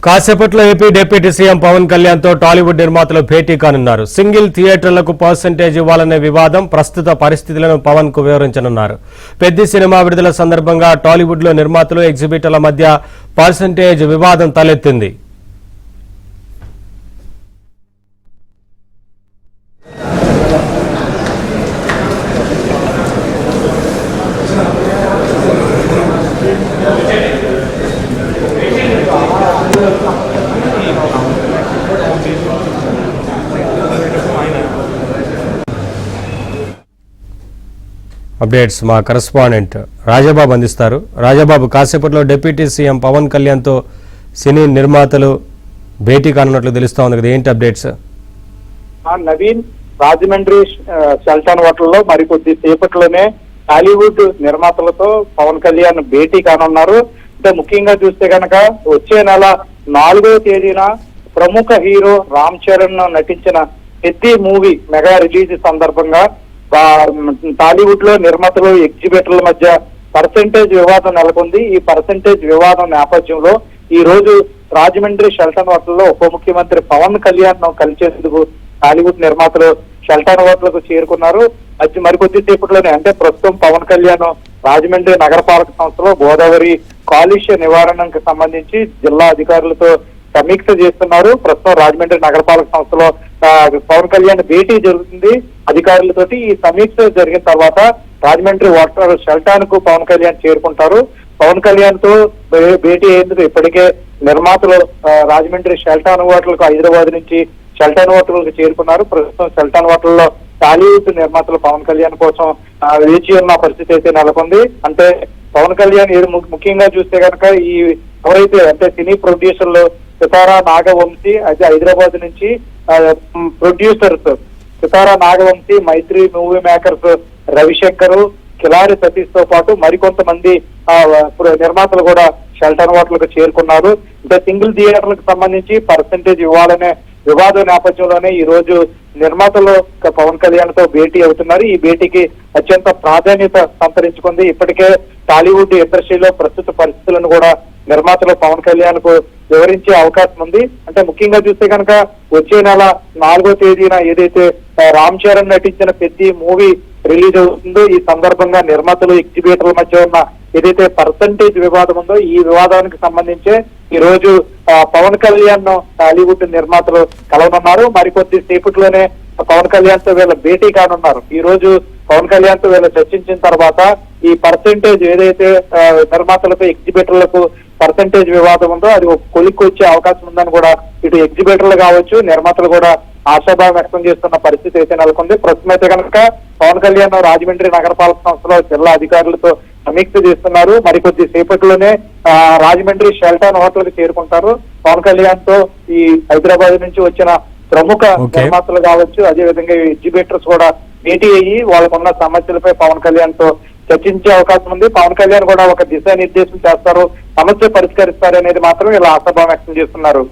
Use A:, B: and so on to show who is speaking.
A: కాసేపట్లో AP deputy CM Pawan Kalyan తో Tollywood నిర్మాతలు భేటీ కానున్నారు. సింగిల్ థియేటర్లకు పర్సెంటేజ్ ఇవ్వాలనే వివాదం ప్రస్తుత పరిస్థితులను పవన్ కు వివరించనున్నారు. పెద్ద సినిమా విడుదల సందర్భంగా టాలీవుడ్ లో నిర్మాతలు ఎగ్జిబిటర్ల మధ్య పర్సెంటేజ్ వివాదం తలెత్తింది. అప్డేట్స్ మా కరెస్పాండెంట్ రాజాబాబు అందిస్తారు. రాజాబాబు, కాసేపట్లో డిప్యూటీ సీఎం పవన్ కళ్యాణ్ తో సినీ నిర్మాతలు భేటీ కానున్నట్లు తెలుస్తా ఉంది కదా, ఏంటి అప్డేట్స్?
B: నవీన్, రాజమండ్రి షెల్టన్ హోటల్లో మరికొద్ది సేపట్లోనే టాలీవుడ్ నిర్మాతలతో పవన్ కళ్యాణ్ భేటీ కానున్నారు. అంటే ముఖ్యంగా చూస్తే కనుక వచ్చే నెల 4వ తేదీన ప్రముఖ హీరో రామ్ చరణ్ నటించిన పెద్ది మూవీ మెగా రిలీజ్ సందర్భంగా టాలీవుడ్ లో నిర్మాతలు ఎగ్జిబిటర్ల మధ్య పర్సెంటేజ్ వివాదం నెలకొంది. ఈ పర్సెంటేజ్ వివాదం నేపథ్యంలో ఈ రోజు రాజమండ్రి షెల్టన్ హోటల్లో ఉప ముఖ్యమంత్రి పవన్ కళ్యాణ్ కలిసేందుకు టాలీవుడ్ నిర్మాతలు షెల్టన్ హోటల్కు చేరుకున్నారు. అది మరికొద్ది సేపట్లోనే, అంటే ప్రస్తుతం పవన్ కళ్యాణ్ రాజమండ్రి నగరపాలక సంస్థలో గోదావరి కాలుష్య నివారణకు సంబంధించి జిల్లా అధికారులతో సమీక్ష చేస్తున్నారు. ప్రస్తుతం రాజమండ్రి నగరపాలక సంస్థలో పవన్ కళ్యాణ్ భేటీ జరుగుతుంది అధికారులతోటి. ఈ సమీక్ష జరిగిన తర్వాత రాజమండ్రి వాటర్ షెల్టన్ కు పవన్ కళ్యాణ్ చేరుకుంటారు. పవన్ కళ్యాణ్ తో భేటీ అయ్యేందుకు ఇప్పటికే నిర్మాతలు రాజమండ్రి షెల్టన్ హోటల్ కు హైదరాబాద్ నుంచి షెల్టన్ హోటల్ కు చేరుకున్నారు. ప్రస్తుతం షెల్టన్ హోటల్లో టాలీవుడ్ నిర్మాతలు పవన్ కళ్యాణ్ కోసం వేచి ఉన్న పరిస్థితి అయితే నెలకొంది. అంటే పవన్ కళ్యాణ్ ముఖ్యంగా చూస్తే కనుక ఈ ఎవరైతే అంటే సినీ ప్రొడ్యూసర్లు సితారా నాగవంశీ, అయితే హైదరాబాద్ నుంచి ప్రొడ్యూసర్స్ సితారా నాగవంశీ, మైత్రి మూవీ మేకర్స్ రవిశంకర్, కిలారి సతీష్ తో పాటు మరికొంతమంది నిర్మాతలు కూడా షెల్టన్ హోటల్కు చేరుకున్నారు. అంటే సింగిల్ థియేటర్లకు సంబంధించి పర్సెంటేజ్ ఇవ్వాలనే వివాదం నేపథ్యంలోనే ఈ రోజు నిర్మాతలు పవన్ కళ్యాణ్ తో భేటీ అవుతున్నారు. ఈ భేటీకి అత్యంత ప్రాధాన్యత సంతరించుకుంది. ఇప్పటికే టాలీవుడ్ ఇండస్ట్రీలో ప్రస్తుత పరిస్థితులను కూడా నిర్మాతలు పవన్ కళ్యాణ్ కు వివరించే అవకాశం ఉంది. అంటే ముఖ్యంగా చూస్తే కనుక వచ్చే నెల 4వ తేదీన ఏదైతే రామ్ చరణ్ నటించిన పెద్ద మూవీ రిలీజ్ అవుతుందో, ఈ సందర్భంగా నిర్మాతలు ఎగ్జిబిటర్ల మధ్య ఉన్న ఏదైతే పర్సంటేజ్ వివాదం ఉందో ఈ వివాదానికి సంబంధించే ఈ రోజు పవన్ కళ్యాణ్ టాలీవుడ్ నిర్మాతలు కలవనున్నారు. మరికొద్ది సేపట్లోనే పవన్ కళ్యాణ్ తో వీళ్ళ భేటీ కానున్నారు. ఈ రోజు పవన్ కళ్యాణ్ తో వీళ్ళు చర్చించిన తర్వాత ఈ పర్సెంటేజ్ ఏదైతే నిర్మాతలతో ఎగ్జిబిటర్లకు పర్సెంటేజ్ వివాదం ఉందో అది కొలిక్కి వచ్చే అవకాశం ఉందని కూడా ఇటు ఎగ్జిబిటర్లు కావచ్చు నిర్మాతలు కూడా ఆశాభావం వ్యక్తం చేస్తున్న పరిస్థితి అయితే నెలకొంది. ప్రస్తుతం అయితే కనుక పవన్ కళ్యాణ్ రాజమండ్రి నగరపాలక సంస్థలో జిల్లా అధికారులతో సమీక్ష చేస్తున్నారు. మరికొద్ది సేపట్లోనే రాజమండ్రి షెల్టన్ హోటల్ కి చేరుకుంటారు. పవన్ కళ్యాణ్ తో ఈ హైదరాబాద్ నుంచి వచ్చిన ప్రముఖ నిర్మాతలు కావచ్చు, అదేవిధంగా ఎగ్జిబిటర్స్ కూడా భేటీ అయ్యి వాళ్ళకున్న సమస్యలపై పవన్ కళ్యాణ్ తో చర్చించే అవకాశం ఉంది. పవన్ కళ్యాణ్ కూడా ఒక దిశానిర్దేశం చేస్తారు, సమస్య పరిష్కరిస్తారు అనేది మాత్రం ఇలా ఆశాభావం వ్యక్తం చేస్తున్నారు.